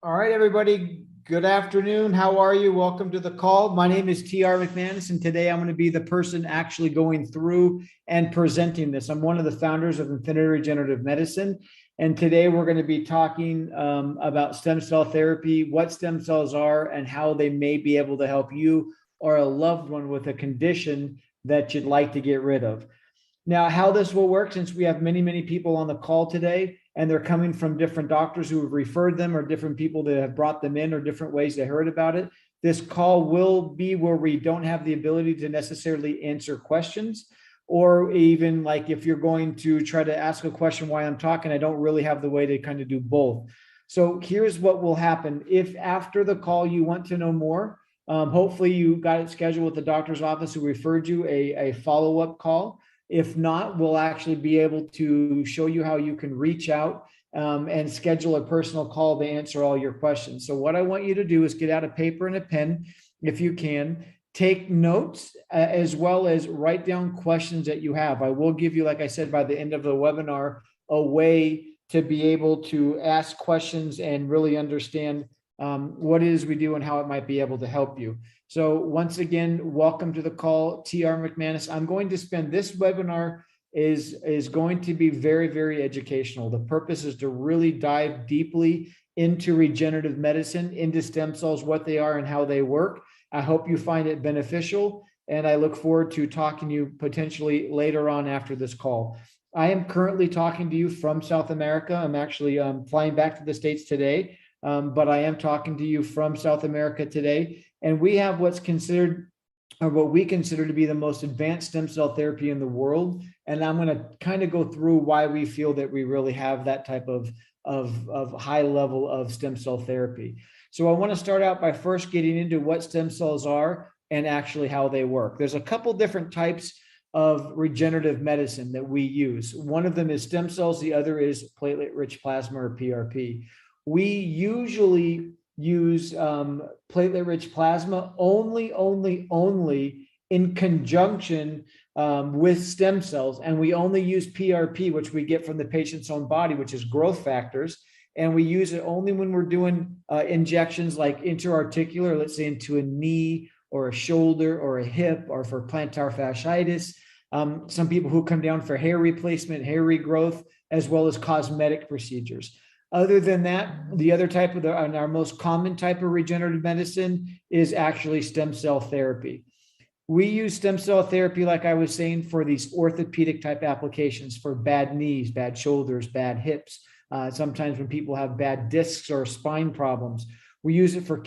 All right, everybody. Good afternoon. How are you? Welcome to the call. My name is TR McManus, and today I'm going to be the person actually going through and presenting this. I'm one of the founders of Infinity Regenerative Medicine, and today we're going to be talking about stem cell therapy, what stem cells are, and how they may be able to help you or a loved one with a condition that you'd like to get rid of. Now, how this will work, since we have many, many people on the call today, and they're coming from different doctors who have referred them or different people that have brought them in or different ways they heard about it, this call will be where we don't have the ability to necessarily answer questions, or even like if you're going to try to ask a question while I'm talking, I don't really have the way to kind of do both. So here's what will happen. If after the call you want to know more, hopefully you got it scheduled with the doctor's office who referred you a follow-up call. If not, we'll actually be able to show you how you can reach out and schedule a personal call to answer all your questions. So what I want you to do is get out a paper and a pen, if you can, take notes as well as write down questions that you have. I will give you, like I said, by the end of the webinar, a way to be able to ask questions and really understand what it is we do and how it might be able to help you. So once again, welcome to the call, TR McManus. I'm going to spend this webinar is going to be very, very educational. The purpose is to really dive deeply into regenerative medicine, into stem cells, what they are and how they work. I hope you find it beneficial, and I look forward to talking to you potentially later on after this call. I am currently talking to you from South America. I'm actually flying back to the States today. But I am talking to you from South America today, and we have what's considered, or what we consider to be the most advanced stem cell therapy in the world. And I'm going to kind of go through why we feel that we really have that type of high level of stem cell therapy. So I want to start out by first getting into what stem cells are and actually how they work. There's a couple different types of regenerative medicine that we use. One of them is stem cells. The other is platelet-rich plasma, or PRP. We usually use platelet-rich plasma only in conjunction with stem cells. And we only use PRP, which we get from the patient's own body, which is growth factors. And we use it only when we're doing injections like intra-articular, let's say into a knee or a shoulder or a hip, or for plantar fasciitis. Some people who come down for hair replacement, hair regrowth, as well as cosmetic procedures. Other than that, the other type of our most common type of regenerative medicine is actually stem cell therapy. We use stem cell therapy, like I was saying, for these orthopedic type applications, for bad knees, bad shoulders, bad hips. Sometimes when people have bad discs or spine problems. We use it for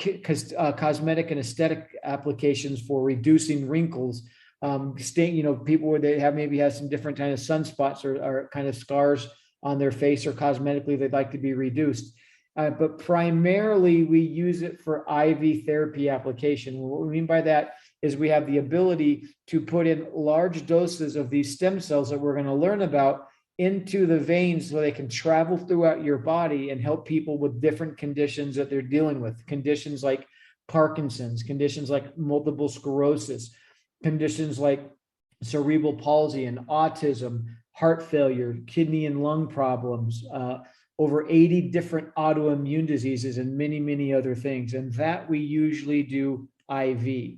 cosmetic and aesthetic applications for reducing wrinkles. People where they maybe have some different kind of sunspots or kind of scars on their face, or cosmetically they'd like to be reduced. But primarily we use it for IV therapy application. What we mean by that is we have the ability to put in large doses of these stem cells that we're going to learn about into the veins so they can travel throughout your body and help people with different conditions that they're dealing with. Conditions like Parkinson's, conditions like multiple sclerosis, conditions like cerebral palsy and autism, heart failure, kidney and lung problems, over 80 different autoimmune diseases, and many, many other things. And that we usually do IV.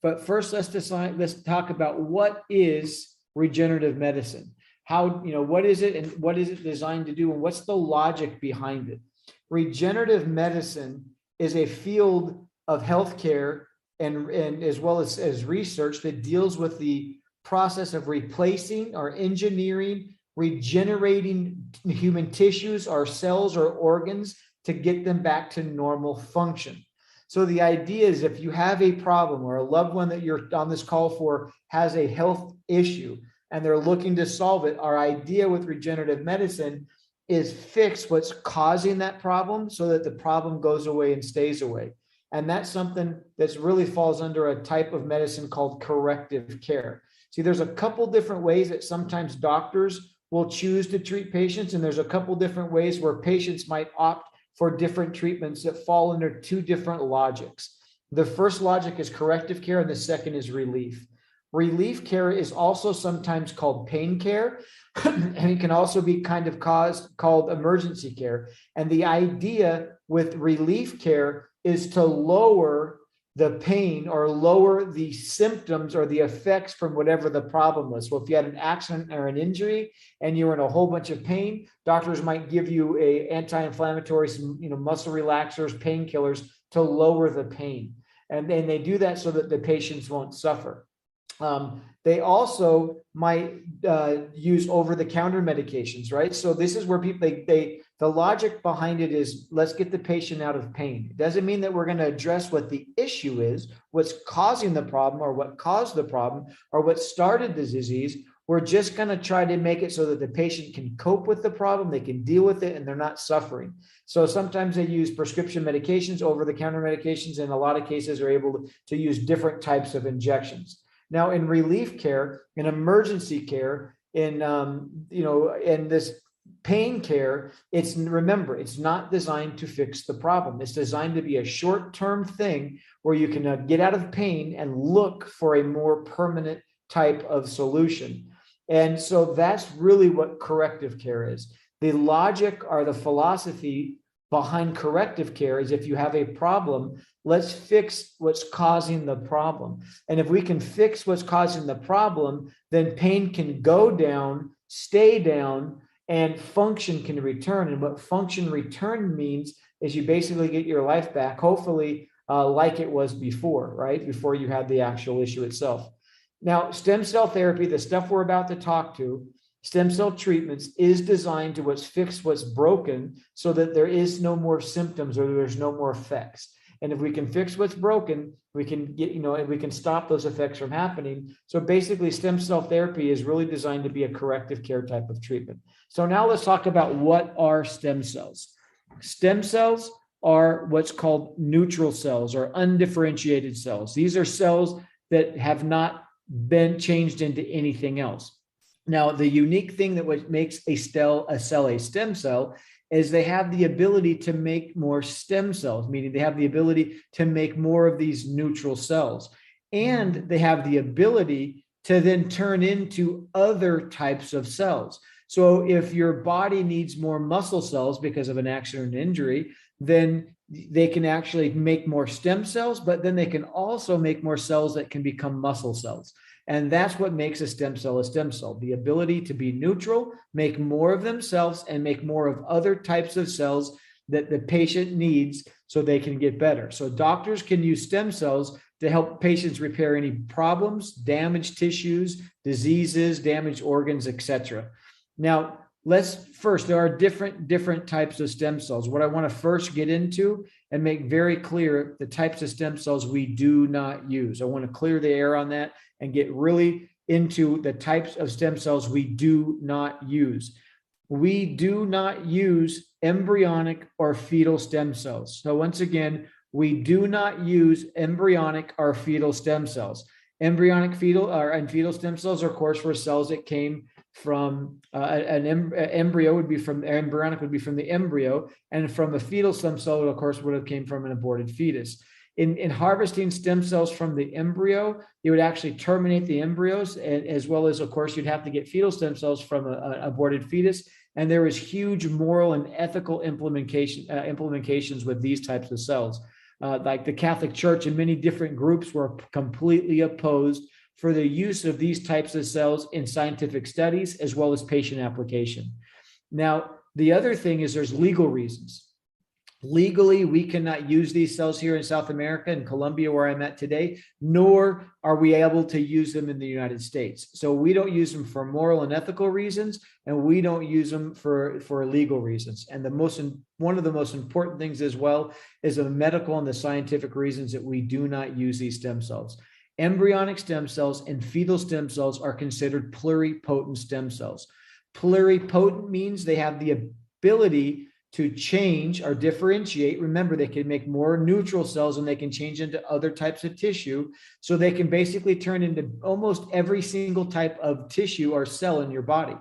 But first, let's talk about what is regenerative medicine. What is it, and what is it designed to do, and what's the logic behind it? Regenerative medicine is a field of healthcare and as well as research that deals with the process of replacing or engineering, regenerating human tissues or cells or organs to get them back to normal function. So the idea is, if you have a problem, or a loved one that you're on this call for has a health issue and they're looking to solve it, our idea with regenerative medicine is fix what's causing that problem so that the problem goes away and stays away. And that's something that really falls under a type of medicine called corrective care. See, there's a couple different ways that sometimes doctors will choose to treat patients, and there's a couple different ways where patients might opt for different treatments that fall under two different logics. The first logic is corrective care, and the second is relief. Relief care is also sometimes called pain care, and it can also be kind of called emergency care. And the idea with relief care is to lower the pain or lower the symptoms or the effects from whatever the problem was. So if you had an accident or an injury and you were in a whole bunch of pain, doctors might give you a anti-inflammatory, some, muscle relaxers, painkillers to lower the pain. And they do that so that the patients won't suffer. They also might use over-the-counter medications, right? So this is where people, the logic behind it is, let's get the patient out of pain. It doesn't mean that we're going to address what the issue is, what's causing the problem, or what caused the problem, or what started the disease. We're just going to try to make it so that the patient can cope with the problem, they can deal with it, and they're not suffering. So sometimes they use prescription medications, over-the-counter medications, and in a lot of cases are able to use different types of injections. Now, in relief care, in emergency care, in this pain care, remember, it's not designed to fix the problem. It's designed to be a short-term thing where you can get out of pain and look for a more permanent type of solution. And so that's really what corrective care is. The logic or the philosophy behind corrective care is, if you have a problem, let's fix what's causing the problem. And if we can fix what's causing the problem, then pain can go down, stay down, and function can return. And what function return means is you basically get your life back, hopefully like it was before, right? Before you had the actual issue itself. Now, stem cell therapy, the stuff we're about to talk to, stem cell treatments, is designed to fix what's broken so that there is no more symptoms or there's no more effects. And if we can fix what's broken, we can and we can stop those effects from happening. So basically, stem cell therapy is really designed to be a corrective care type of treatment. So now let's talk about what are stem cells. Stem cells are what's called neutral cells or undifferentiated cells. These are cells that have not been changed into anything else. Now, the unique thing that what makes a cell a stem cell is they have the ability to make more stem cells, meaning they have the ability to make more of these neutral cells. And they have the ability to then turn into other types of cells. So if your body needs more muscle cells because of an accident or injury, then they can actually make more stem cells, but then they can also make more cells that can become muscle cells. And that's what makes a stem cell, the ability to be neutral, make more of themselves, and make more of other types of cells that the patient needs so they can get better. So doctors can use stem cells to help patients repair any problems, damaged tissues, diseases, damaged organs, etc. Now, there are different types of stem cells. What I want to first get into and make very clear the types of stem cells we do not use. I want to clear the air on that and get really into the types of stem cells we do not use. We do not use embryonic or fetal stem cells. So once again, we do not use embryonic or fetal stem cells. Embryonic, fetal, and fetal stem cells, of course, were cells that came from embryo would be from embryonic would be from the embryo, and from a fetal stem cell, of course, would have came from an aborted fetus. In harvesting stem cells from the embryo, you would actually terminate the embryos, as well as, of course, you'd have to get fetal stem cells from an aborted fetus. And there was huge moral and ethical implications with these types of cells. Like the Catholic Church and many different groups were completely opposed for the use of these types of cells in scientific studies as well as patient application. Now, the other thing is there's legal reasons. Legally, we cannot use these cells here in South America, in Colombia, where I'm at today, nor are we able to use them in the United States. So we don't use them for moral and ethical reasons, and we don't use them for legal reasons. And one of the most important things as well is the medical and the scientific reasons that we do not use these stem cells. Embryonic stem cells and fetal stem cells are considered pluripotent stem cells. Pluripotent means they have the ability to change or differentiate. Remember, they can make more neutral cells and they can change into other types of tissue. So they can basically turn into almost every single type of tissue or cell in your body.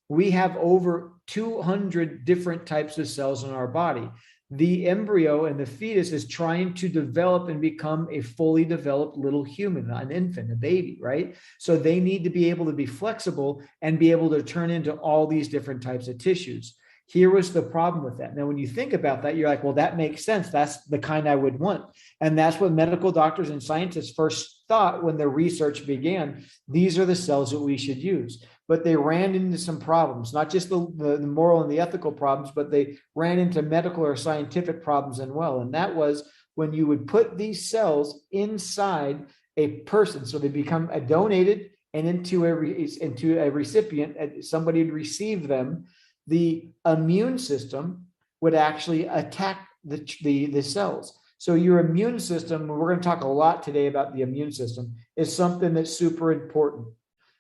We have over 200 different types of cells in our body. The embryo and the fetus is trying to develop and become a fully developed little human, an infant, a baby, right? So they need to be able to be flexible and be able to turn into all these different types of tissues. Here was the problem with that. Now, when you think about that, you're like, well, that makes sense. That's the kind I would want. And that's what medical doctors and scientists first thought when the research began. These are the cells that we should use. But they ran into some problems, not just the moral and the ethical problems, but they ran into medical or scientific problems as well. And that was when you would put these cells inside a person. So they become donated and into a recipient, somebody would receive them. The immune system would actually attack the cells. So your immune system, we're going to talk a lot today about the immune system, is something that's super important.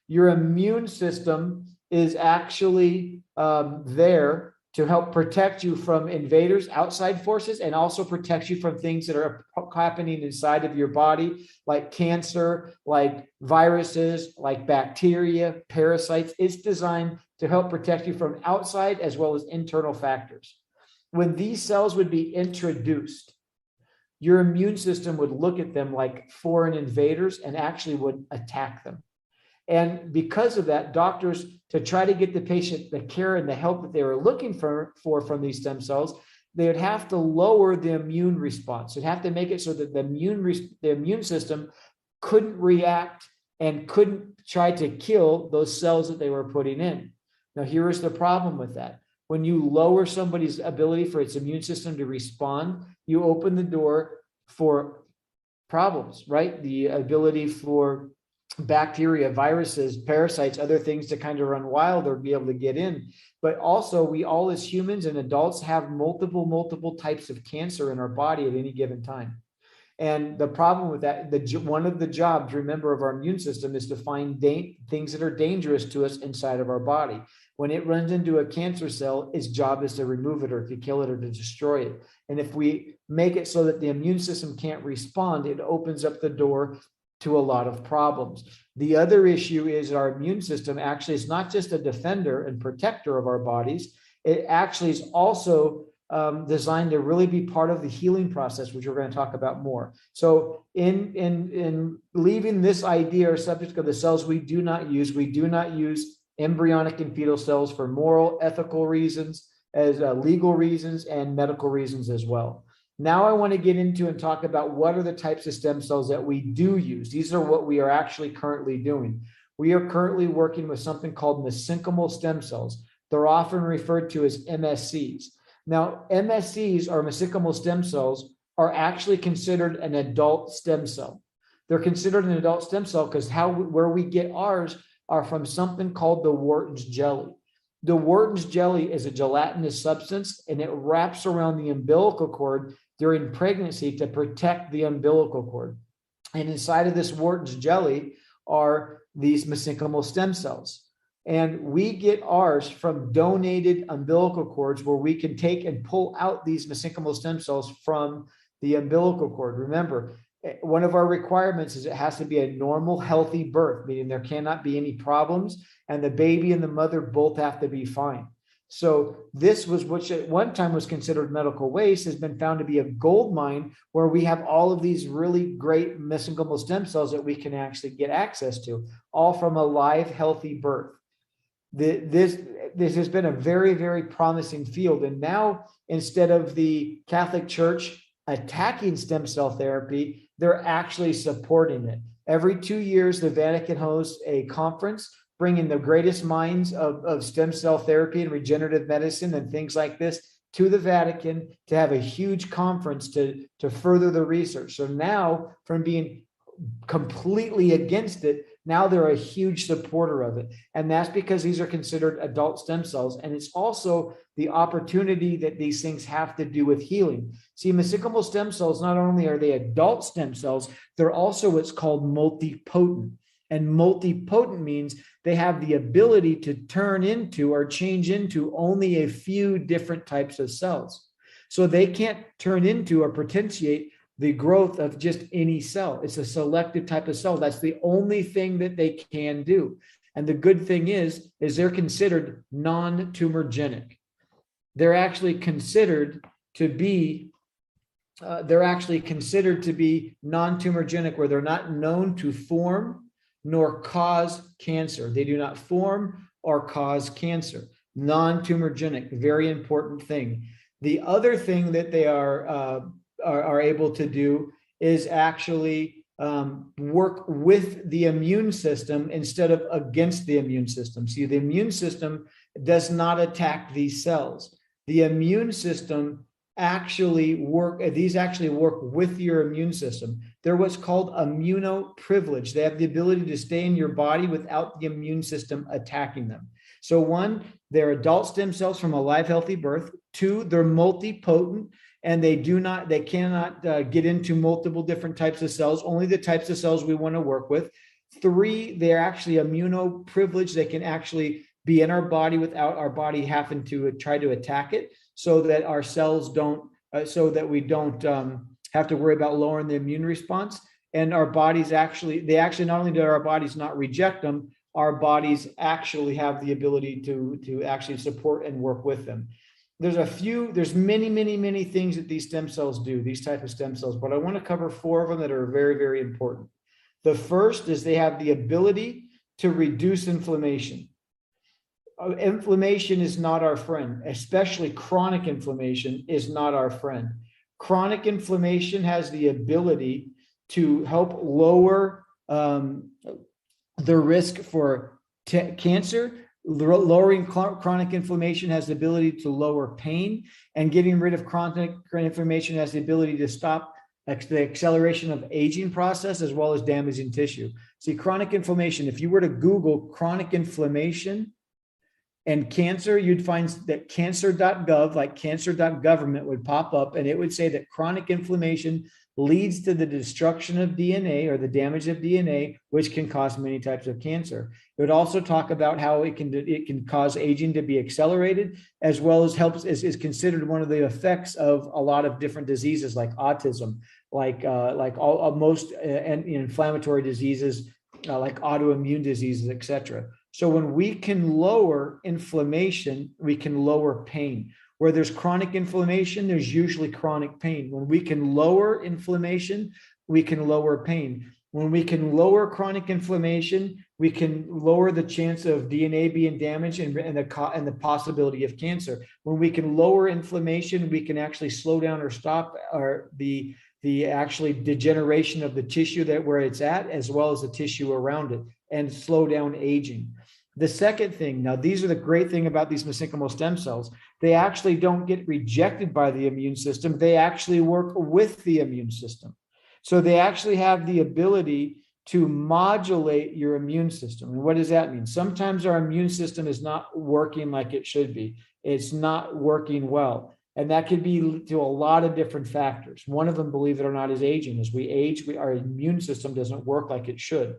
Your immune system is actually there to help protect you from invaders, outside forces, and also protect you from things that are happening inside of your body, like cancer, like viruses, like bacteria, parasites. It's designed to help protect you from outside as well as internal factors. When these cells would be introduced, your immune system would look at them like foreign invaders and actually would attack them. And because of that, doctors, to try to get the patient the care and the help that they were looking for from these stem cells, they would have to lower the immune response. They'd have to make it so that the immune system couldn't react and couldn't try to kill those cells that they were putting in. Now, here is the problem with that. When you lower somebody's ability for its immune system to respond, you open the door for problems, right? The ability for bacteria, viruses, parasites, other things to kind of run wild or be able to get in. But also, we all as humans and adults have multiple types of cancer in our body at any given time. And the problem with that, one of the jobs, remember, of our immune system is to find things that are dangerous to us inside of our body. When it runs into a cancer cell, its job is to remove it or to kill it or to destroy it. And if we make it so that the immune system can't respond, it opens up the door to a lot of problems. The other issue is our immune system actually is not just a defender and protector of our bodies. It actually is also designed to really be part of the healing process, which we're going to talk about more. So in leaving this idea or subject of the cells we do not use embryonic and fetal cells for moral, ethical reasons, as legal reasons, and medical reasons as well. Now I want to get into and talk about what are the types of stem cells that we do use. These are what we are actually currently doing. We are currently working with something called mesenchymal stem cells. They're often referred to as MSCs. Now, MSCs, or mesenchymal stem cells, are actually considered an adult stem cell. They're considered an adult stem cell because where we get ours are from something called the Wharton's jelly. The Wharton's jelly is a gelatinous substance, and it wraps around the umbilical cord during pregnancy to protect the umbilical cord. And inside of this Wharton's jelly are these mesenchymal stem cells. And we get ours from donated umbilical cords where we can take and pull out these mesenchymal stem cells from the umbilical cord. Remember, one of our requirements is it has to be a normal, healthy birth, meaning there cannot be any problems, and the baby and the mother both have to be fine. So this was, which at one time was considered medical waste, has been found to be a gold mine where we have all of these really great mesenchymal stem cells that we can actually get access to, all from a live, healthy birth. This has been a very, very promising field. And now, instead of the Catholic Church attacking stem cell therapy, they're actually supporting it. Every 2 years, the Vatican hosts a conference bringing the greatest minds of stem cell therapy and regenerative medicine and things like this to the Vatican to have a huge conference to further the research. So now, from being completely against it, now they're a huge supporter of it. And that's because these are considered adult stem cells. And it's also the opportunity that these things have to do with healing. See, mesenchymal stem cells, not only are they adult stem cells, they're also what's called multipotent. And multipotent means they have the ability to turn into or change into only a few different types of cells. So they can't turn into or potentiate the growth of just any cell. It's a selective type of cell. That's the only thing that they can do. And the good thing is they're considered non-tumorigenic. They're actually considered to be they're actually considered to be non-tumorigenic, where they're not known to form nor cause cancer. They do not form or cause cancer. Non-tumorigenic, very important thing. The other thing that they are able to do is actually work with the immune system instead of against the immune system. See, the immune system does not attack these cells. The immune system these actually work with your immune system. They're what's called immunoprivileged. They have the ability to stay in your body without the immune system attacking them. So one, they're adult stem cells from a live, healthy birth. Two, they're multipotent, and they cannot get into multiple different types of cells, only the types of cells we want to work with. Three, they're actually immunoprivileged. They can actually be in our body without our body having to try to attack it, so that our cells don't, so that we don't have to worry about lowering the immune response. And our bodies not only do our bodies not reject them, our bodies actually have the ability to actually support and work with them. There's many things that these stem cells do, these type of stem cells, but I want to cover 4 of them that are very, very important. The first is they have the ability to reduce inflammation. Inflammation is not our friend, especially chronic inflammation is not our friend. Chronic inflammation has the ability to help lower the risk for cancer. Lowering chronic inflammation has the ability to lower pain, and getting rid of chronic inflammation has the ability to stop the acceleration of aging process as well as damaging tissue. See, chronic inflammation, if you were to Google chronic inflammation and cancer, you'd find that cancer.gov, like cancer.government, would pop up, and it would say that chronic inflammation leads to the destruction of DNA or the damage of DNA, which can cause many types of cancer. It would also talk about how it can cause aging to be accelerated, as well as is considered one of the effects of a lot of different diseases like autism, like most inflammatory diseases, like autoimmune diseases, etc. So when we can lower inflammation, we can lower pain. Where there's chronic inflammation, there's usually chronic pain. When we can lower inflammation, we can lower pain. When we can lower chronic inflammation, we can lower the chance of DNA being damaged and the possibility of cancer. When we can lower inflammation, we can actually slow down or stop the actually degeneration of the tissue where it's at, as well as the tissue around it, and slow down aging. The second thing, now these are the great thing about these mesenchymal stem cells, they actually don't get rejected by the immune system. They actually work with the immune system. So they actually have the ability to modulate your immune system. And what does that mean? Sometimes our immune system is not working like it should be. It's not working well. And that could be to a lot of different factors. One of them, believe it or not, is aging. As we age, our immune system doesn't work like it should.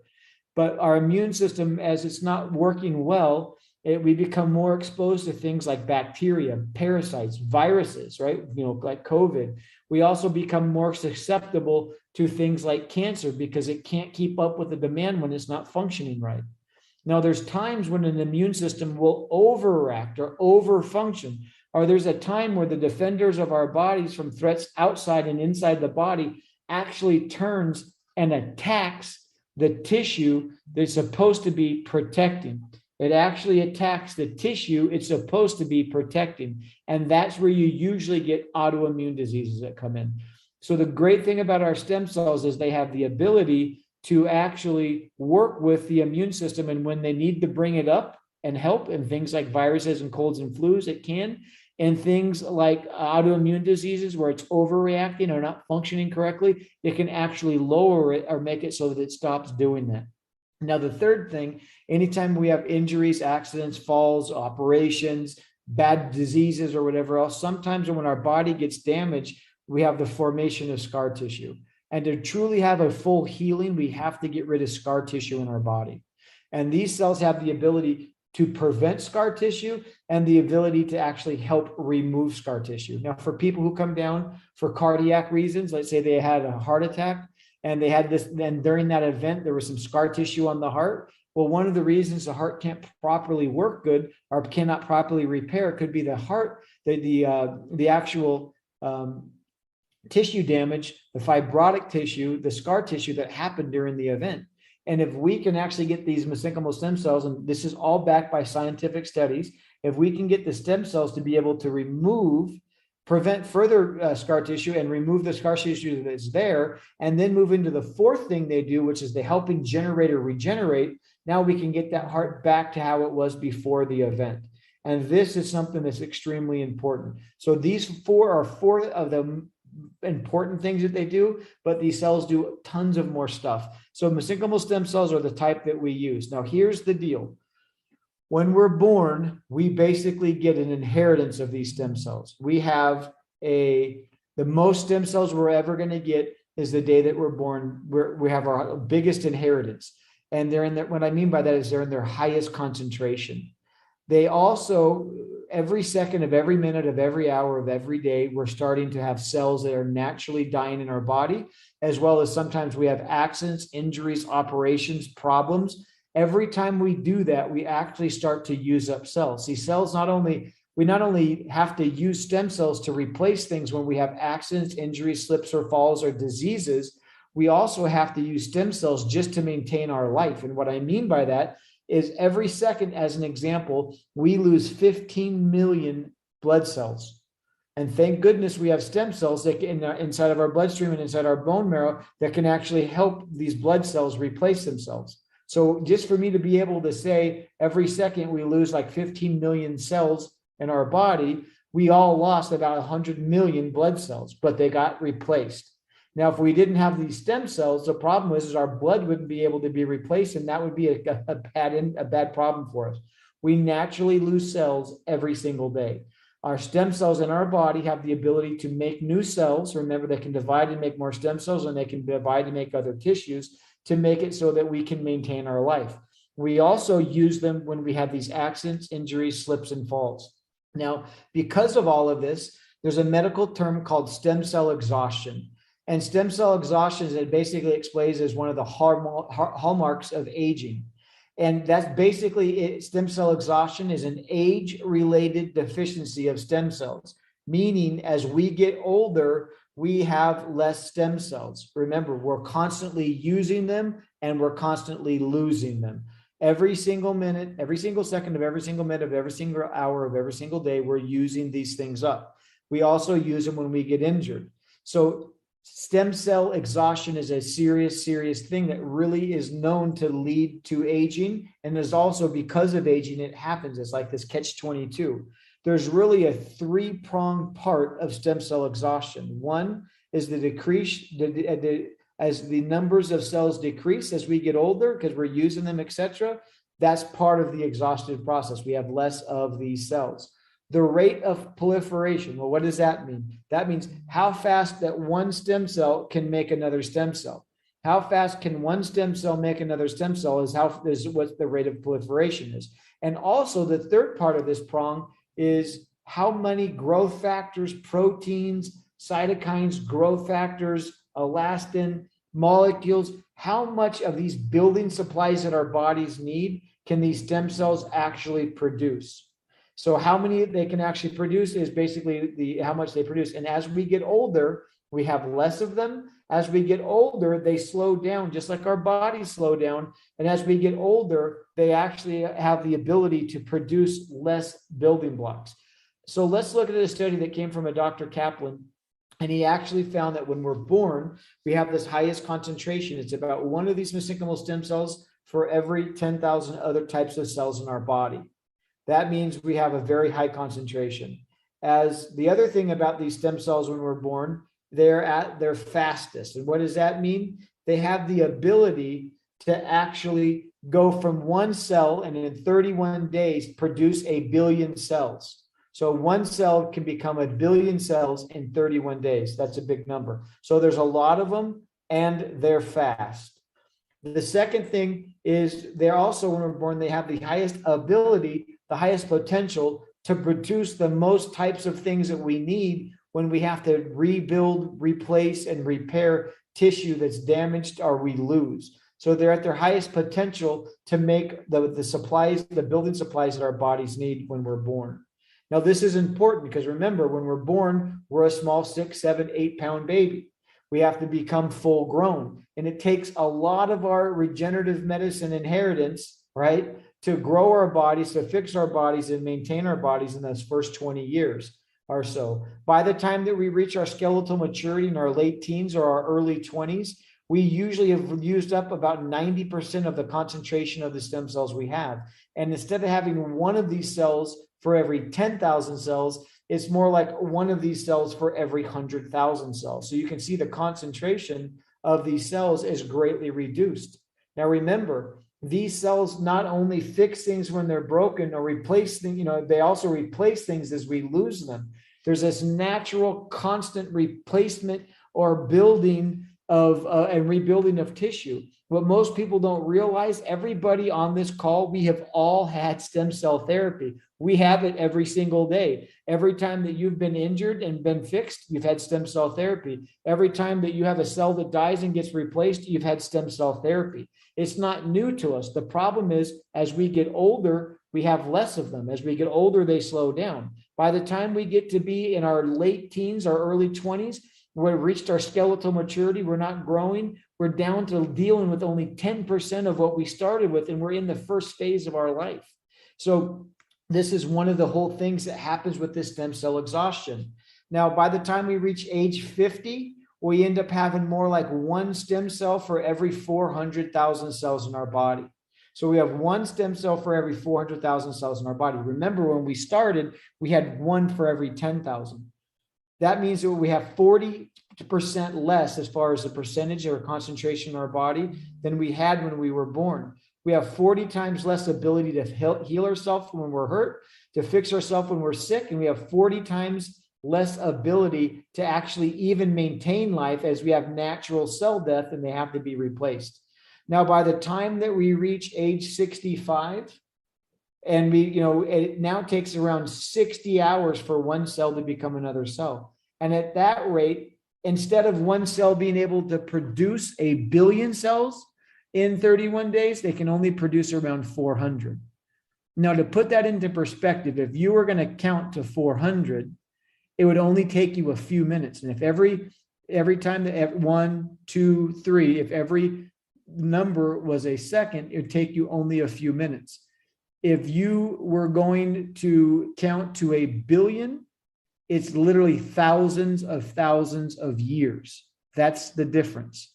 But our immune system, as it's not working well, we become more exposed to things like bacteria, parasites, viruses, right? Like COVID. We also become more susceptible to things like cancer because it can't keep up with the demand when it's not functioning right. Now, there's times when an immune system will overact or overfunction, or there's a time where the defenders of our bodies from threats outside and inside the body actually turns and attacks the tissue that's supposed to be protecting. It actually attacks the tissue it's supposed to be protecting. And that's where you usually get autoimmune diseases that come in. So the great thing about our stem cells is they have the ability to actually work with the immune system. And when they need to bring it up and help in things like viruses and colds and flus, it can. And things like autoimmune diseases where it's overreacting or not functioning correctly, it can actually lower it or make it so that it stops doing that. Now, the third thing, anytime we have injuries, accidents, falls, operations, bad diseases, or whatever else, sometimes when our body gets damaged, we have the formation of scar tissue. And to truly have a full healing, we have to get rid of scar tissue in our body. And these cells have the ability to prevent scar tissue and the ability to actually help remove scar tissue. Now, for people who come down for cardiac reasons, let's say they had a heart attack and they had this, then during that event, there was some scar tissue on the heart. Well, one of the reasons the heart can't properly work good or cannot properly repair could be the heart, the actual tissue damage, the fibrotic tissue, the scar tissue that happened during the event. And if we can actually get these mesenchymal stem cells, and this is all backed by scientific studies, if we can get the stem cells to be able to prevent further scar tissue and remove the scar tissue that's there, and then move into the fourth thing they do, which is the helping generate or regenerate, now we can get that heart back to how it was before the event. And this is something that's extremely important. So these four of the important things that they do, but these cells do tons of more stuff. So mesenchymal stem cells are the type that we use. Now, here's the deal. When we're born, we basically get an inheritance of these stem cells. We have the most stem cells we're ever going to get is the day that we're born. We have our biggest inheritance. And they're in there. What I mean by that is they're in their highest concentration. They also, every second of every minute of every hour of every day, we're starting to have cells that are naturally dying in our body, as well as sometimes we have accidents, injuries, operations, problems. Every time we do that, we actually start to use up cells. See, cells we not only have to use stem cells to replace things when we have accidents, injuries, slips or falls or diseases, we also have to use stem cells just to maintain our life. And what I mean by that is every second, as an example, we lose 15 million blood cells. And thank goodness we have stem cells that inside of our bloodstream and inside our bone marrow that can actually help these blood cells replace themselves. So just for me to be able to say every second we lose like 15 million cells in our body, we all lost about 100 million blood cells, but they got replaced. Now, if we didn't have these stem cells, the problem is our blood wouldn't be able to be replaced, and that would be a bad problem for us. We naturally lose cells every single day. Our stem cells in our body have the ability to make new cells. Remember, they can divide and make more stem cells, and they can divide and make other tissues to make it so that we can maintain our life. We also use them when we have these accidents, injuries, slips, and falls. Now, because of all of this, there's a medical term called stem cell exhaustion. And stem cell exhaustion, it basically explains as one of the hallmarks of aging. And that's basically it. Stem cell exhaustion is an age-related deficiency of stem cells, meaning as we get older, we have less stem cells. Remember, we're constantly using them and we're constantly losing them. Every single minute, every single second of every single minute of every single hour of every single day, we're using these things up. We also use them when we get injured. So stem cell exhaustion is a serious, serious thing that really is known to lead to aging. And is also because of aging, it happens. It's like this catch-22. There's really a three-pronged part of stem cell exhaustion. One is the decrease, as the numbers of cells decrease as we get older because we're using them, etc. That's part of the exhaustive process. We have less of these cells. The rate of proliferation. Well, what does that mean? That means how fast that one stem cell can make another stem cell. How fast can one stem cell make another stem cell is what the rate of proliferation is. And also the third part of this prong is how many growth factors, proteins, cytokines, growth factors, elastin, molecules, how much of these building supplies that our bodies need can these stem cells actually produce? So how many they can actually produce is basically how much they produce. And as we get older, we have less of them. As we get older, they slow down, just like our bodies slow down. And as we get older, they actually have the ability to produce less building blocks. So let's look at a study that came from a Dr. Kaplan. And he actually found that when we're born, we have this highest concentration. It's about one of these mesenchymal stem cells for every 10,000 other types of cells in our body. That means we have a very high concentration. As the other thing about these stem cells when we're born, they're at their fastest. And what does that mean? They have the ability to actually go from one cell and in 31 days produce 1 billion cells. So one cell can become 1 billion cells in 31 days. That's a big number. So there's a lot of them and they're fast. The second thing is they're also, when we're born, they have the highest ability, the highest potential to produce the most types of things that we need when we have to rebuild, replace, and repair tissue that's damaged or we lose. So they're at their highest potential to make the supplies, the building supplies that our bodies need when we're born. Now, this is important because remember, when we're born, we're a small 6, 7, 8 pound baby. We have to become full grown. And it takes a lot of our regenerative medicine inheritance, right, to grow our bodies, to fix our bodies and maintain our bodies in those first 20 years or so. By the time that we reach our skeletal maturity in our late teens or our early 20s, we usually have used up about 90% of the concentration of the stem cells we have. And instead of having one of these cells for every 10,000 cells, it's more like one of these cells for every 100,000 cells. So you can see the concentration of these cells is greatly reduced. Now, remember, these cells not only fix things when they're broken or replace things, they also replace things as we lose them. There's this natural constant replacement or building of and rebuilding of tissue. What most people don't realize, everybody on this call, we have all had stem cell therapy. We have it every single day. Every time that you've been injured and been fixed, you've had stem cell therapy. Every time that you have a cell that dies and gets replaced, you've had stem cell therapy. It's not new to us. The problem is, as we get older, we have less of them. As we get older, they slow down. By the time we get to be in our late teens, our early 20s, we've reached our skeletal maturity, we're not growing, we're down to dealing with only 10% of what we started with, and we're in the first phase of our life. So this is one of the whole things that happens with this stem cell exhaustion. Now, by the time we reach age 50, we end up having more like one stem cell for every 400,000 cells in our body. So we have one stem cell for every 400,000 cells in our body. Remember, when we started, we had one for every 10,000. That means that we have 40% less as far as the percentage or concentration in our body than we had when we were born. We have 40 times less ability to heal ourselves when we're hurt, to fix ourselves when we're sick, and we have 40 times less ability to actually even maintain life as we have natural cell death and they have to be replaced. Now, by the time that we reach age 65, and it now takes around 60 hours for one cell to become another cell. And at that rate, instead of one cell being able to produce 1 billion cells in 31 days, they can only produce around 400. Now, to put that into perspective, if you were going to count to 400, it would only take you a few minutes. And if every time that 1, 2, 3, if every number was a second, it would take you only a few minutes. If you were going to count to 1 billion, it's literally thousands of years. That's the difference.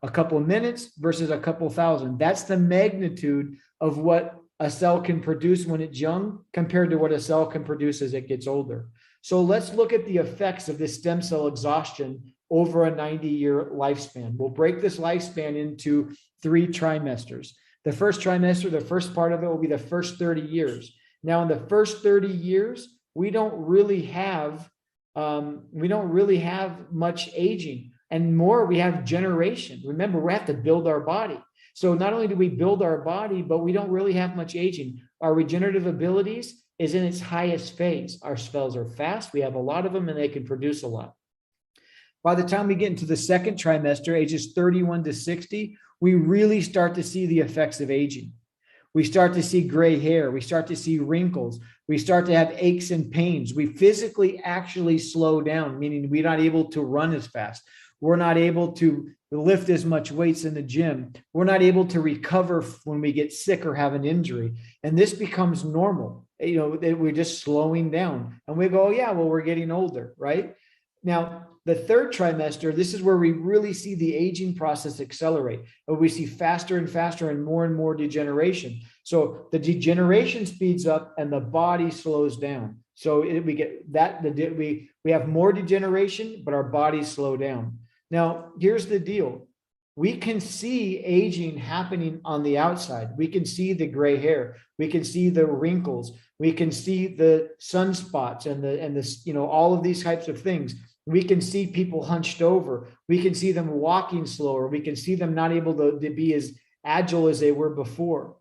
A couple of minutes versus a couple thousand. That's the magnitude of what a cell can produce when it's young compared to what a cell can produce as it gets older. So let's look at the effects of this stem cell exhaustion over a 90-year lifespan. We'll break this lifespan into 3 trimesters. The first trimester, the first part of it will be the first 30 years. Now, in the first 30 years, we don't really have much aging, and more, we have generation. Remember, we have to build our body. So not only do we build our body, but we don't really have much aging. Our regenerative abilities is in its highest phase. Our cells are fast. We have a lot of them, and they can produce a lot. By the time we get into the second trimester, ages 31 to 60, we really start to see the effects of aging. We start to see gray hair. We start to see wrinkles. We start to have aches and pains. We physically actually slow down, meaning we're not able to run as fast. We're not able to lift as much weights in the gym. We're not able to recover when we get sick or have an injury. And this becomes normal. We're just slowing down. And we go, yeah, well, we're getting older, right? Now, the third trimester, this is where we really see the aging process accelerate. We see faster and faster and more degeneration. So the degeneration speeds up and the body slows down. So we get that we have more degeneration, but our bodies slow down. Now, here's the deal. We can see aging happening on the outside. We can see the gray hair. We can see the wrinkles. We can see the sunspots and all of these types of things. We can see people hunched over. We can see them walking slower. We can see them not able to be as agile as they were before.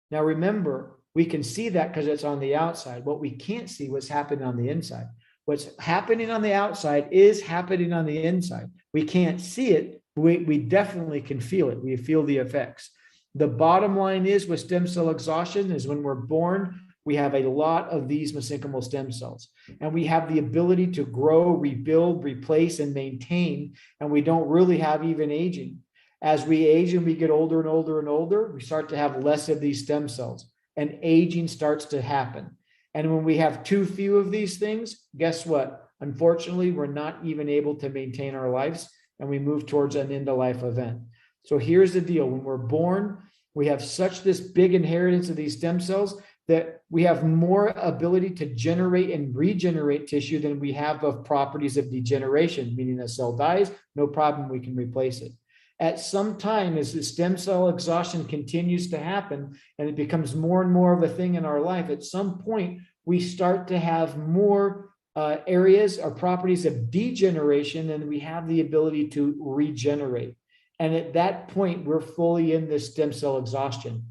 Now, remember, we can see that because it's on the outside. What we can't see what's happening on the inside. What's happening on the outside is happening on the inside. We can't see it. We definitely can feel it. We feel the effects. The bottom line is with stem cell exhaustion is when we're born, we have a lot of these mesenchymal stem cells, and we have the ability to grow, rebuild, replace, and maintain, and we don't really have even aging. As we age and we get older and older and older, we start to have less of these stem cells, and aging starts to happen. And when we have too few of these things, guess what? Unfortunately, we're not even able to maintain our lives, and we move towards an end-of-life event. So here's the deal. When we're born, we have such this big inheritance of these stem cells that we have more ability to generate and regenerate tissue than we have of properties of degeneration, meaning a cell dies, no problem, we can replace it. At some time, as the stem cell exhaustion continues to happen and it becomes more and more of a thing in our life, at some point, we start to have more areas or properties of degeneration than we have the ability to regenerate. And at that point, we're fully in this stem cell exhaustion.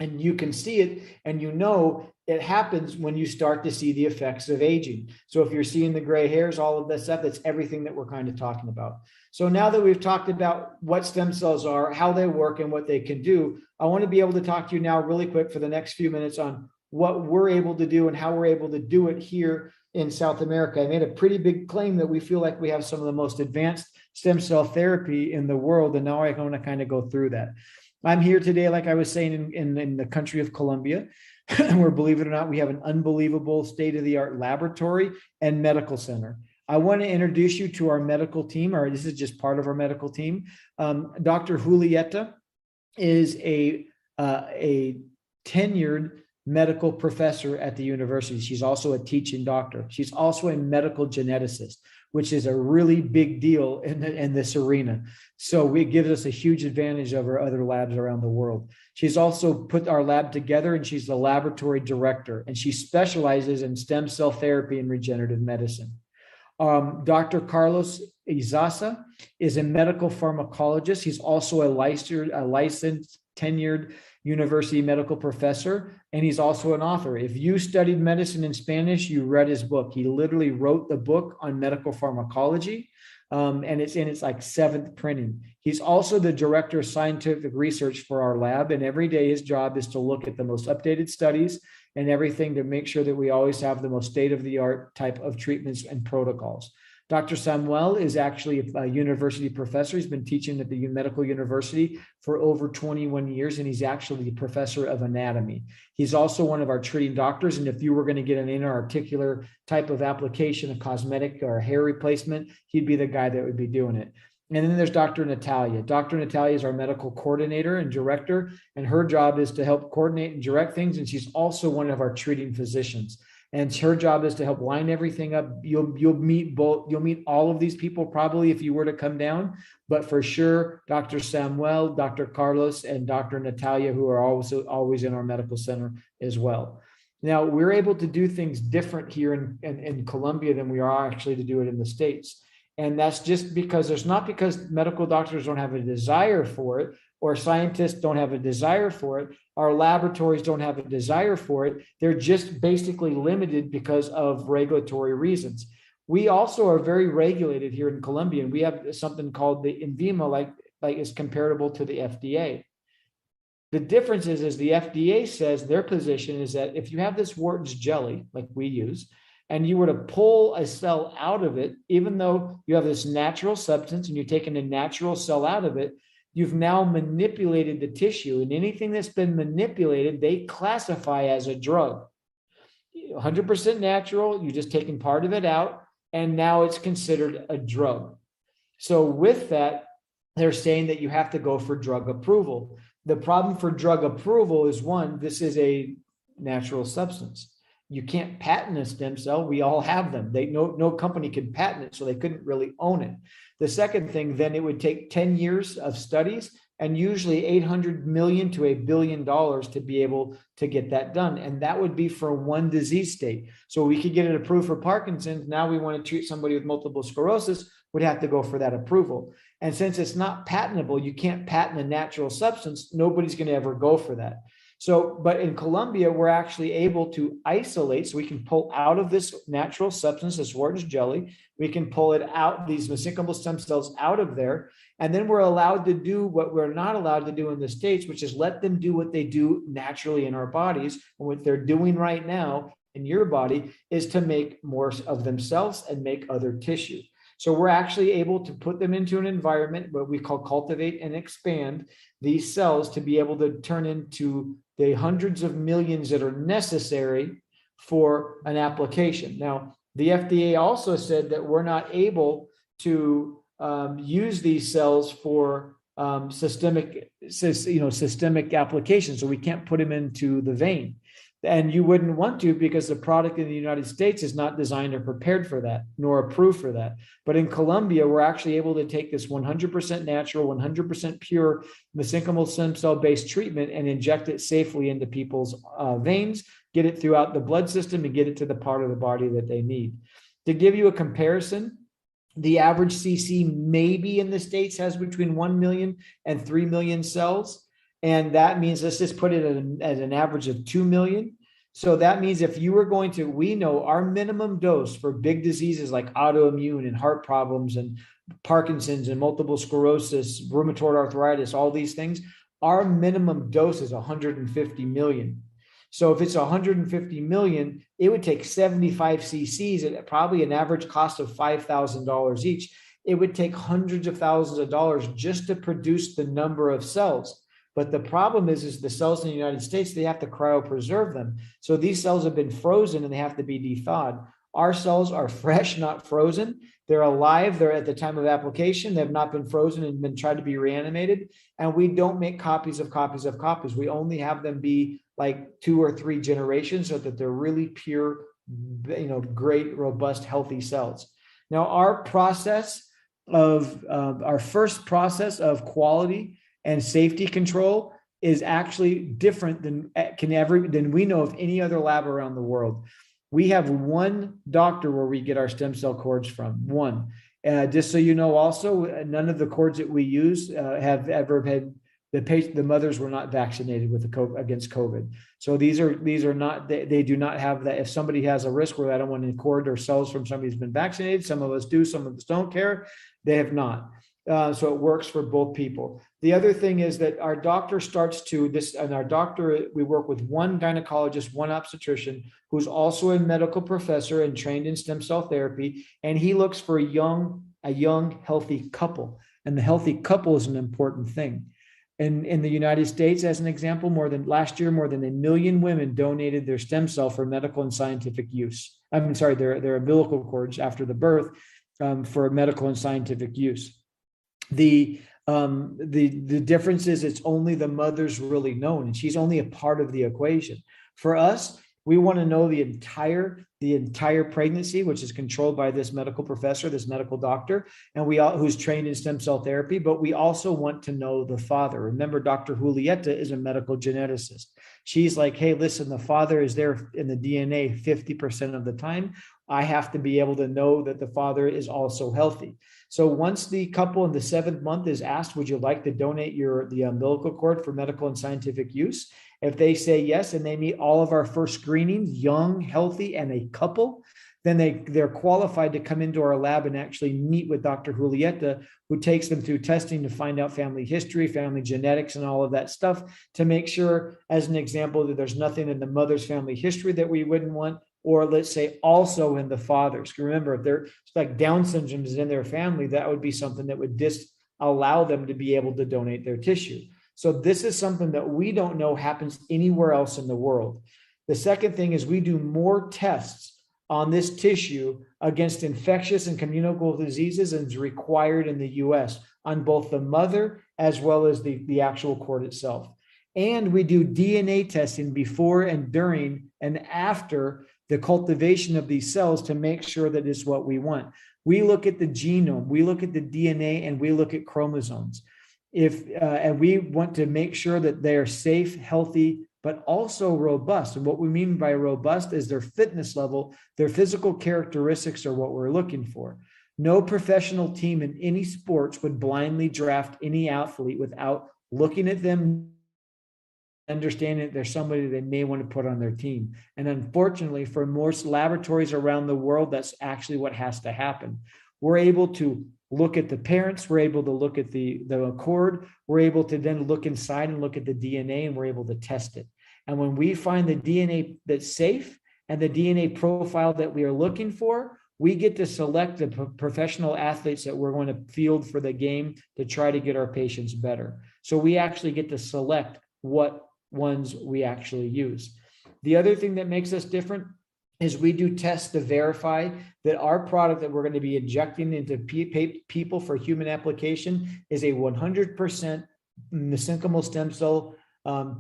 And you can see it, and you know it happens when you start to see the effects of aging. So if you're seeing the gray hairs, all of that stuff, that's everything that we're kind of talking about. So now that we've talked about what stem cells are, how they work, and what they can do, I want to be able to talk to you now really quick for the next few minutes on what we're able to do and how we're able to do it here in South America. I made a pretty big claim that we feel like we have some of the most advanced stem cell therapy in the world, and now I want to kind of go through that. I'm here today, like I was saying, in the country of Colombia, where, believe it or not, we have an unbelievable state-of-the-art laboratory and medical center. I want to introduce you to our medical team, or this is just part of our medical team. Dr. Julieta is a tenured medical professor at the university. She's also a teaching doctor. She's also a medical geneticist, which is a really big deal in this arena. So it gives us a huge advantage over other labs around the world. She's also put our lab together, and she's the laboratory director, and she specializes in stem cell therapy and regenerative medicine. Dr. Carlos Izaza is a medical pharmacologist. He's also a licensed tenured university medical professor, and he's also an author. If you studied medicine in Spanish, you read his book. He literally wrote the book on medical pharmacology, and it's in its like 7th printing. He's also the director of scientific research for our lab, and every day his job is to look at the most updated studies and everything to make sure that we always have the most state-of-the-art type of treatments and protocols. Dr. Samuel is actually a university professor. He's been teaching at the medical university for over 21 years, and he's actually a professor of anatomy. He's also one of our treating doctors, and if you were going to get an intra-articular type of application, a cosmetic or a hair replacement, he'd be the guy that would be doing it. And then there's Dr. Natalia. Dr. Natalia is our medical coordinator and director, and her job is to help coordinate and direct things, and she's also one of our treating physicians. And her job is to help line everything up. You'll meet all of these people probably if you were to come down, but for sure, Dr. Samuel, Dr. Carlos, and Dr. Natalia, who are also always in our medical center as well. Now, we're able to do things different here in Colombia than we are actually to do it in the States. And that's just because it's not because medical doctors don't have a desire for it, or scientists don't have a desire for it, our laboratories don't have a desire for it. They're just basically limited because of regulatory reasons. We also are very regulated here in Colombia, and we have something called the INVIMA, like is comparable to the FDA. The difference is the FDA says their position is that if you have this Wharton's jelly, like we use, and you were to pull a cell out of it, even though you have this natural substance and you're taking a natural cell out of it, you've now manipulated the tissue, and anything that's been manipulated, they classify as a drug. 100% natural, you're just taking part of it out, and now it's considered a drug. So with that, they're saying that you have to go for drug approval. The problem for drug approval is, one, this is a natural substance. You can't patent a stem cell. We all have them. No company can patent it, so they couldn't really own it. The second thing, then it would take 10 years of studies and usually $800 million to $1 billion to be able to get that done. And that would be for one disease state. So we could get it approved for Parkinson's. Now we want to treat somebody with multiple sclerosis, would have to go for that approval. And since it's not patentable, you can't patent a natural substance, nobody's going to ever go for that. So, but in Colombia, we're actually able to isolate, so we can pull out of this natural substance, this orange jelly, we can pull it out, these mesenchymal stem cells out of there, and then we're allowed to do what we're not allowed to do in the States, which is let them do what they do naturally in our bodies. And what they're doing right now in your body is to make more of themselves and make other tissue. So we're actually able to put them into an environment, what we call cultivate and expand these cells to be able to turn into the hundreds of millions that are necessary for an application. Now, the FDA also said that we're not able to use these cells for systemic applications. So we can't put them into the vein. And you wouldn't want to, because the product in the United States is not designed or prepared for that, nor approved for that. But in Colombia, we're actually able to take this 100% natural, 100% pure mesenchymal stem cell based treatment and inject it safely into people's veins, get it throughout the blood system, and get it to the part of the body that they need. To give you a comparison, the average CC maybe in the States has between 1 million and 3 million cells. And that means, let's just put it at an average of 2 million. So that means if you were going to, we know our minimum dose for big diseases like autoimmune and heart problems and Parkinson's and multiple sclerosis, rheumatoid arthritis, all these things, our minimum dose is 150 million. So if it's 150 million, it would take 75 cc's at probably an average cost of $5,000 each. It would take hundreds of thousands of dollars just to produce the number of cells. But the problem is the cells in the United States, they have to cryopreserve them. So these cells have been frozen and they have to be thawed. Our cells are fresh, not frozen. They're alive. They're at the time of application. They've not been frozen and been tried to be reanimated. And we don't make copies of copies of copies. We only have them be like 2 or 3 generations so that they're really pure, great, robust, healthy cells. Now, our first process of quality and safety control is actually different than we know of any other lab around the world. We have one doctor where we get our stem cell cords from, one. Just so you know, also, none of the cords that we use have ever had the mothers were not vaccinated with against COVID. So these are not, they do not have that. If somebody has a risk where I don't want to cord or cells from somebody who's been vaccinated, some of us do, some of us don't care. They have not. So it works for both people. The other thing is that our doctor starts to this, and our doctor, we work with one gynecologist, one obstetrician, who's also a medical professor and trained in stem cell therapy. And he looks for a young, healthy couple. And the healthy couple is an important thing. And in the United States, as an example, last year, more than 1 million women donated their stem cell for medical and scientific use. Their umbilical cords after the birth for medical and scientific use. The difference is it's only the mother's really known, and she's only a part of the equation. For us, we want to know the entire pregnancy, which is controlled by this medical professor, this medical doctor, and who's trained in stem cell therapy. But we also want to know the father. Remember, Dr. Julieta is a medical geneticist. She's like, hey, listen, the father is there in the DNA 50% of the time. I have to be able to know that the father is also healthy. So once the couple in the 7th month is asked, would you like to donate the umbilical cord for medical and scientific use? If they say yes, and they meet all of our first screenings, young, healthy, and a couple, then they're qualified to come into our lab and actually meet with Dr. Julieta, who takes them through testing to find out family history, family genetics, and all of that stuff to make sure, as an example, that there's nothing in the mother's family history that we wouldn't want, or let's say also in the fathers. Remember, if they're like Down syndrome is in their family, that would be something that would allow them to be able to donate their tissue. So this is something that we don't know happens anywhere else in the world. The second thing is we do more tests on this tissue against infectious and communicable diseases than is required in the US on both the mother as well as the actual cord itself. And we do DNA testing before and during and after the cultivation of these cells to make sure that it's what we want. We look at the genome, we look at the DNA, and we look at chromosomes. And we want to make sure that they are safe, healthy, but also robust. And what we mean by robust is their fitness level, their physical characteristics are what we're looking for. No professional team in any sports would blindly draft any athlete without looking at them understanding that there's somebody they may want to put on their team. And unfortunately, for most laboratories around the world, that's actually what has to happen. We're able to look at the parents, we're able to look at the accord, we're able to then look inside and look at the DNA, and we're able to test it. And when we find the DNA that's safe and the DNA profile that we are looking for, we get to select the professional athletes that we're going to field for the game to try to get our patients better. So we actually get to select what ones we actually use. The other thing that makes us different is we do tests to verify that our product that we're going to be injecting into people for human application is a 100% mesenchymal stem cell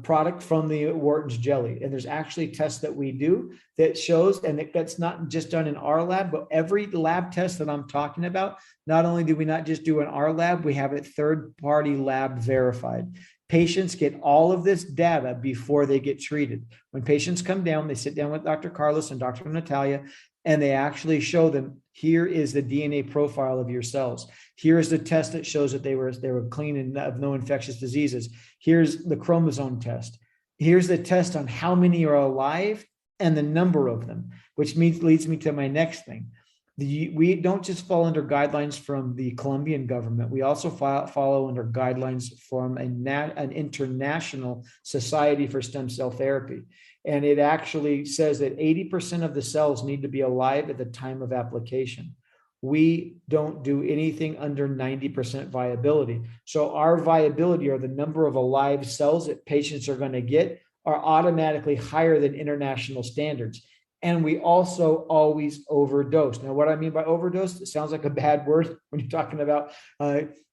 product from the Wharton's jelly. And there's actually tests that we do that shows, and that's not just done in our lab, but every lab test that I'm talking about, not only do we not just do in our lab, we have it third-party lab verified. Patients get all of this data before they get treated. When patients come down, they sit down with Dr. Carlos and Dr. Natalia, and they actually show them, here is the DNA profile of your cells. Here is the test that shows that they were clean and of no infectious diseases. Here's the chromosome test. Here's the test on how many are alive and the number of them, which leads me to my next thing. We don't just fall under guidelines from the Colombian government. We also follow under guidelines from an international society for stem cell therapy. And it actually says that 80% of the cells need to be alive at the time of application. We don't do anything under 90% viability. So our viability, or the number of alive cells that patients are going to get, are automatically higher than international standards. And we also always overdose. Now, what I mean by overdose, it sounds like a bad word when you're talking about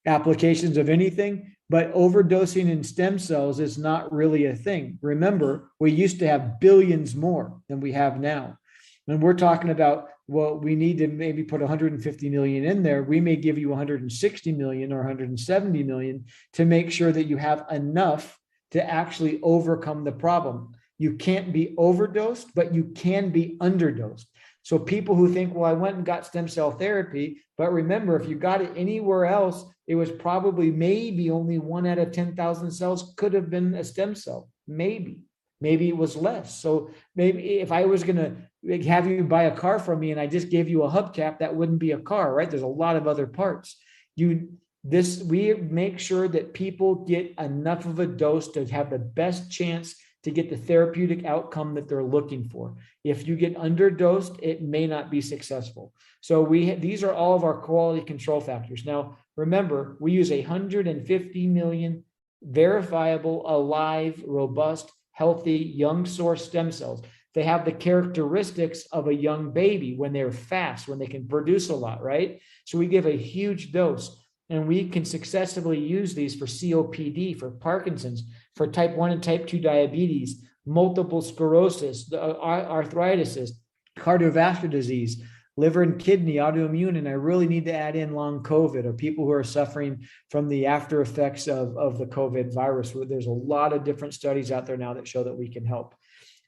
applications of anything, but overdosing in stem cells is not really a thing. Remember, we used to have billions more than we have now. And we're talking about, well, we need to maybe put 150 million in there. We may give you 160 million or 170 million to make sure that you have enough to actually overcome the problem. You can't be overdosed, but you can be underdosed. So people who think, well, I went and got stem cell therapy, but remember, if you got it anywhere else, it was probably maybe only 1 out of 10,000 cells could have been a stem cell. Maybe it was less. So maybe if I was going to have you buy a car from me and I just gave you a hubcap, that wouldn't be a car, right? There's a lot of other parts. We make sure that people get enough of a dose to have the best chance to get the therapeutic outcome that they're looking for. If you get underdosed, it may not be successful. So these are all of our quality control factors. Now, remember, we use 150 million verifiable, alive, robust, healthy, young source stem cells. They have the characteristics of a young baby when they're fast, when they can produce a lot, right? So we give a huge dose. And we can successfully use these for COPD, for Parkinson's, for type 1 and type 2 diabetes, multiple sclerosis, arthritis, cardiovascular disease, liver and kidney, autoimmune, and I really need to add in long COVID, or people who are suffering from the after effects of the COVID virus. There's a lot of different studies out there now that show that we can help.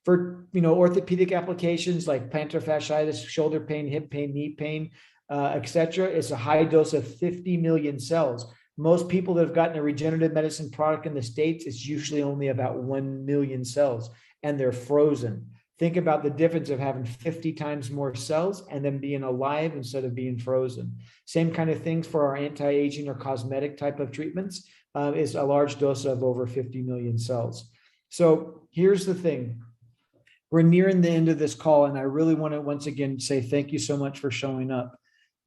For orthopedic applications like plantar fasciitis, shoulder pain, hip pain, knee pain, etc., it's a high dose of 50 million cells. Most people that have gotten a regenerative medicine product in the States, it's usually only about 1 million cells, and they're frozen. Think about the difference of having 50 times more cells and them being alive instead of being frozen. Same kind of things for our anti-aging or cosmetic type of treatments is a large dose of over 50 million cells. So here's the thing. We're nearing the end of this call, and I really want to once again say thank you so much for showing up.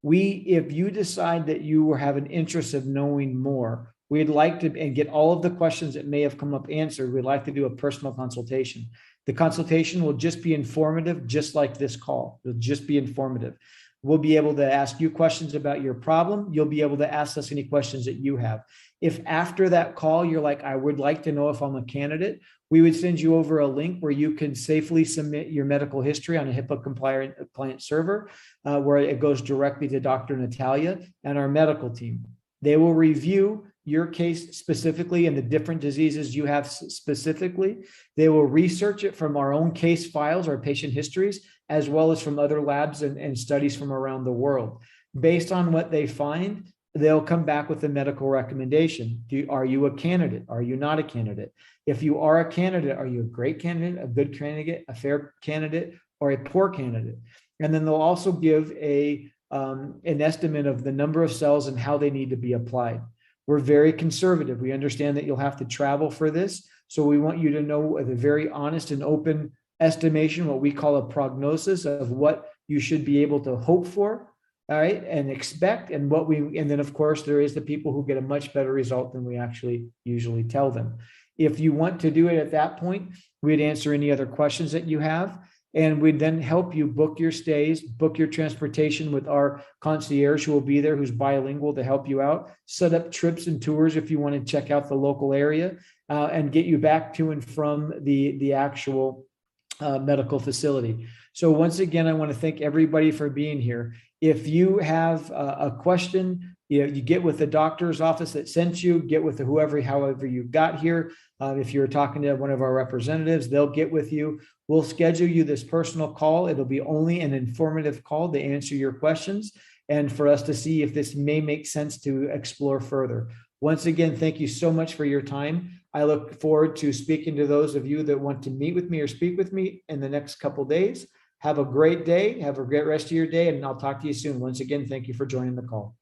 If you decide that you have an interest of knowing more, we'd like to and get all of the questions that may have come up answered. We'd like to do a personal consultation. The consultation will just be informative, just like this call. It'll just be informative. We'll be able to ask you questions about your problem. You'll be able to ask us any questions that you have. If after that call, you're like, I would like to know if I'm a candidate, we would send you over a link where you can safely submit your medical history on a HIPAA compliant server, where it goes directly to Dr. Natalia and our medical team. They will review your case specifically and the different diseases you have specifically. They will research it from our own case files, our patient histories, as well as from other labs and studies from around the world. Based on what they find, they'll come back with a medical recommendation. Are you a candidate? Are you not a candidate? If you are a candidate, are you a great candidate, a good candidate, a fair candidate, or a poor candidate? And then they'll also give an estimate of the number of cells and how they need to be applied. We're very conservative. We understand that you'll have to travel for this. So we want you to know with a very honest and open estimation, what we call a prognosis of what you should be able to hope for, all right, and expect. And then of course, there is the people who get a much better result than we actually usually tell them. If you want to do it at that point, we'd answer any other questions that you have. And we'd then help you book your stays, book your transportation with our concierge who will be there, who's bilingual to help you out, set up trips and tours if you want to check out the local area, and get you back to and from the actual medical facility. So once again, I want to thank everybody for being here. If you have a question, you get with the doctor's office that sent you, get with however you got here. If you're talking to one of our representatives, they'll get with you. We'll schedule you this personal call. It'll be only an informative call to answer your questions and for us to see if this may make sense to explore further. Once again, thank you so much for your time. I look forward to speaking to those of you that want to meet with me or speak with me in the next couple of days. Have a great day. Have a great rest of your day, and I'll talk to you soon. Once again, thank you for joining the call.